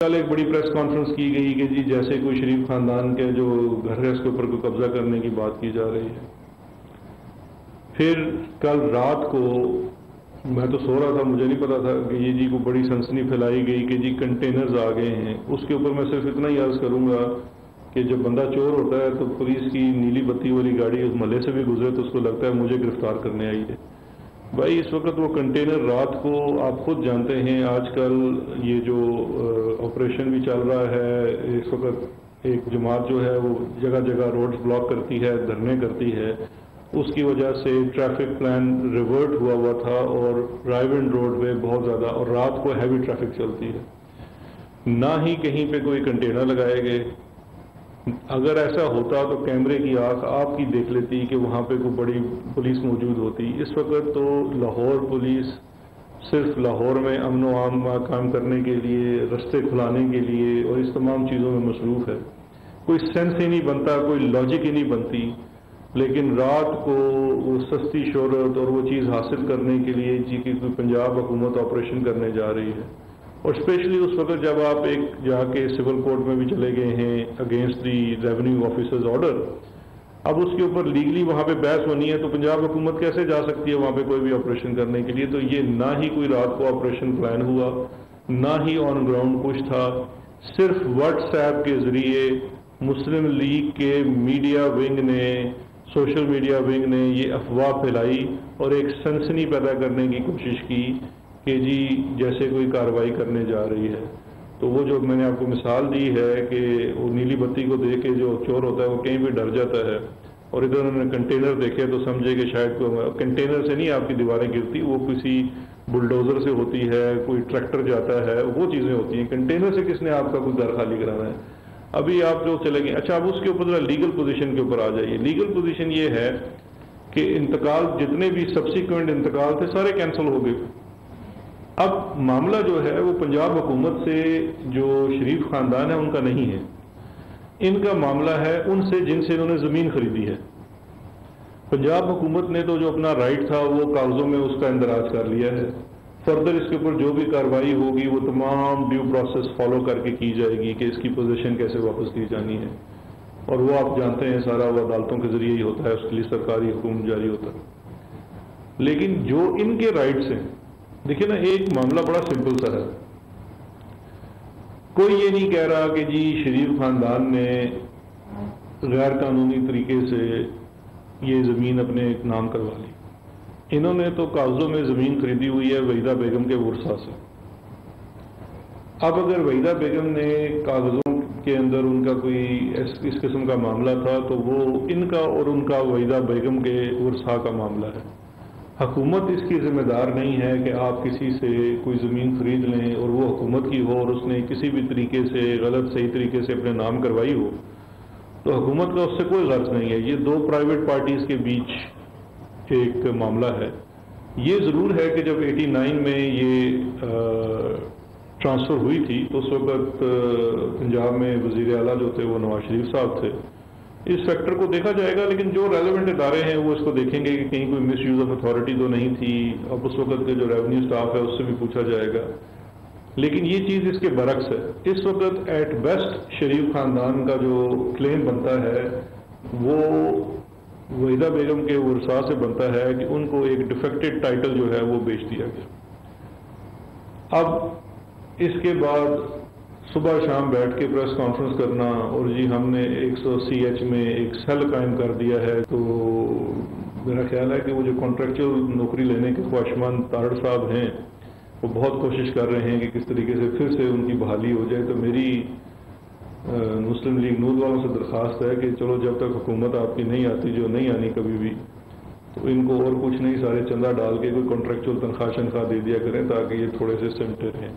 کل ایک بڑی پریس کانفرنس کی گئی کہ جی جیسے کوئی شریف خاندان کے جو گھر ہے اس کے اوپر کوئی قبضہ کرنے کی بات کی جا رہی ہے۔ پھر کل رات کو میں تو سو رہا تھا، مجھے نہیں پتا تھا کہ یہ جی کو بڑی سنسنی پھیلائی گئی کہ جی کنٹینرز آ گئے ہیں۔ اس کے اوپر میں صرف اتنا ہی عرض کروں گا کہ جب بندہ چور ہوتا ہے تو پولیس کی نیلی بتی والی گاڑی اس محلے سے بھی گزرے تو اس کو لگتا ہے مجھے گرفتار کرنے آئی ہے۔ بھائی اس وقت وہ کنٹینر رات کو آپ خود جانتے ہیں، آج کل یہ جو آپریشن بھی چل رہا ہے، اس وقت ایک جماعت جو ہے وہ جگہ جگہ روڈز بلاک کرتی ہے، دھرنے کرتی ہے، اس کی وجہ سے ٹریفک پلان ریورٹ ہوا تھا اور رائیونڈ روڈ پہ بہت زیادہ اور رات کو ہیوی ٹریفک چلتی ہے۔ نہ ہی کہیں پہ کوئی کنٹینر لگائے گئے۔ اگر ایسا ہوتا تو کیمرے کی آنکھ آپ کی دیکھ لیتی کہ وہاں پہ کوئی بڑی پولیس موجود ہوتی۔ اس وقت تو لاہور پولیس صرف لاہور میں امن و امان قائم کرنے کے لیے، رستے کھلانے کے لیے اور اس تمام چیزوں میں مصروف ہے۔ کوئی سینس ہی نہیں بنتا، کوئی لاجک ہی نہیں بنتی، لیکن رات کو وہ سستی شہرت اور وہ چیز حاصل کرنے کے لیے جی کہ کوئی پنجاب حکومت آپریشن کرنے جا رہی ہے، اور اسپیشلی اس وقت جب آپ ایک جا کے سول کورٹ میں بھی چلے گئے ہیں against the revenue officers order, اب اس کے اوپر لیگلی وہاں پہ بحث ہونی ہے تو پنجاب حکومت کیسے جا سکتی ہے وہاں پہ کوئی بھی آپریشن کرنے کے لیے؟ تو یہ نہ ہی کوئی رات کو آپریشن پلان ہوا، نہ ہی آن گراؤنڈ کچھ تھا، صرف واٹس ایپ کے ذریعے مسلم لیگ کے میڈیا ونگ نے، سوشل میڈیا ونگ نے یہ افواہ پھیلائی اور ایک سنسنی پیدا کرنے کی کوشش کی کہ جی جیسے کوئی کارروائی کرنے جا رہی ہے۔ تو وہ جو میں نے آپ کو مثال دی ہے کہ وہ نیلی بتی کو دیکھ کے جو چور ہوتا ہے وہ کہیں بھی ڈر جاتا ہے، اور ادھر انہوں نے کنٹینر دیکھے تو سمجھے کہ شاید کنٹینر سے نہیں آپ کی دیواریں گرتی، وہ کسی بلڈوزر سے ہوتی ہے، کوئی ٹریکٹر جاتا ہے، وہ چیزیں ہوتی ہیں۔ کنٹینر سے کس نے آپ کا کوئی گھر خالی کرانا ہے؟ ابھی آپ جو چلیں گے، اچھا اب اس کے اوپر لیگل پوزیشن کے اوپر آ جائیے۔ لیگل پوزیشن یہ ہے کہ انتقال جتنے بھی سبسیکوینٹ انتقال تھے سارے کینسل ہو گئے۔ اب معاملہ جو ہے وہ پنجاب حکومت سے جو شریف خاندان ہے ان کا نہیں ہے، ان کا معاملہ ہے ان سے جن سے انہوں نے زمین خریدی ہے۔ پنجاب حکومت نے تو جو اپنا رائٹ تھا وہ کاغذوں میں اس کا اندراج کر لیا ہے۔ فردر اس کے اوپر جو بھی کارروائی ہوگی وہ تمام ڈیو پروسیس فالو کر کے کی جائے گی کہ اس کی پوزیشن کیسے واپس کی جانی ہے، اور وہ آپ جانتے ہیں سارا وہ عدالتوں کے ذریعے ہی ہوتا ہے، اس کے لیے سرکاری حکم جاری ہوتا ہے۔ لیکن جو ان کے رائٹس ہیں، دیکھیں نا ایک معاملہ بڑا سمپل سا ہے، کوئی یہ نہیں کہہ رہا کہ جی شریف خاندان نے غیر قانونی طریقے سے یہ زمین اپنے نام کروا لی۔ انہوں نے تو کاغذوں میں زمین خریدی ہوئی ہے وحیدہ بیگم کے ورثہ سے۔ اب اگر وحیدہ بیگم نے کاغذوں کے اندر ان کا کوئی اس قسم کا معاملہ تھا تو وہ ان کا اور ان کا وحیدہ بیگم کے ورثہ کا معاملہ ہے۔ حکومت اس کی ذمہ دار نہیں ہے کہ آپ کسی سے کوئی زمین خرید لیں اور وہ حکومت کی ہو اور اس نے کسی بھی طریقے سے غلط صحیح طریقے سے اپنے نام کروائی ہو تو حکومت کا اس سے کوئی غرض نہیں ہے۔ یہ دو پرائیویٹ پارٹیز کے بیچ ایک معاملہ ہے۔ یہ ضرور ہے کہ جب 89 میں یہ ٹرانسفر ہوئی تھی تو اس وقت پنجاب میں وزیر اعلیٰ جو تھے وہ نواز شریف صاحب تھے۔ اس فیکٹر کو دیکھا جائے گا، لیکن جو ریلیونٹ ادارے ہیں وہ اس کو دیکھیں گے کہ کہیں کوئی مس یوز آف اتھارٹی تو نہیں تھی۔ اب اس وقت کے جو ریونیو سٹاف ہے اس سے بھی پوچھا جائے گا، لیکن یہ چیز اس کے برعکس ہے۔ اس وقت ایٹ بیسٹ شریف خاندان کا جو کلیم بنتا ہے وہ وحیدہ بیگم کے ورثاء سے بنتا ہے کہ ان کو ایک ڈیفیکٹڈ ٹائٹل جو ہے وہ بیچ دیا گیا۔ اب اس کے بعد صبح شام بیٹھ کے پریس کانفرنس کرنا اور جی ہم نے 180 ایچ میں ایک سیل قائم کر دیا ہے، تو میرا خیال ہے کہ وہ جو کانٹریکچوئل نوکری لینے کے خواہشمند تارڑ صاحب ہیں وہ بہت کوشش کر رہے ہیں کہ کس طریقے سے پھر سے ان کی بحالی ہو جائے۔ تو میری مسلم لیگ نور والوں سے درخواست ہے کہ چلو جب تک حکومت آپ کی نہیں آتی، جو نہیں آنی کبھی بھی، تو ان کو اور کچھ نہیں سارے چندہ ڈال کے کوئی کانٹریکچوئل تنخواہ شنخواہ دے دیا کریں تاکہ یہ تھوڑے سے سمٹے رہیں۔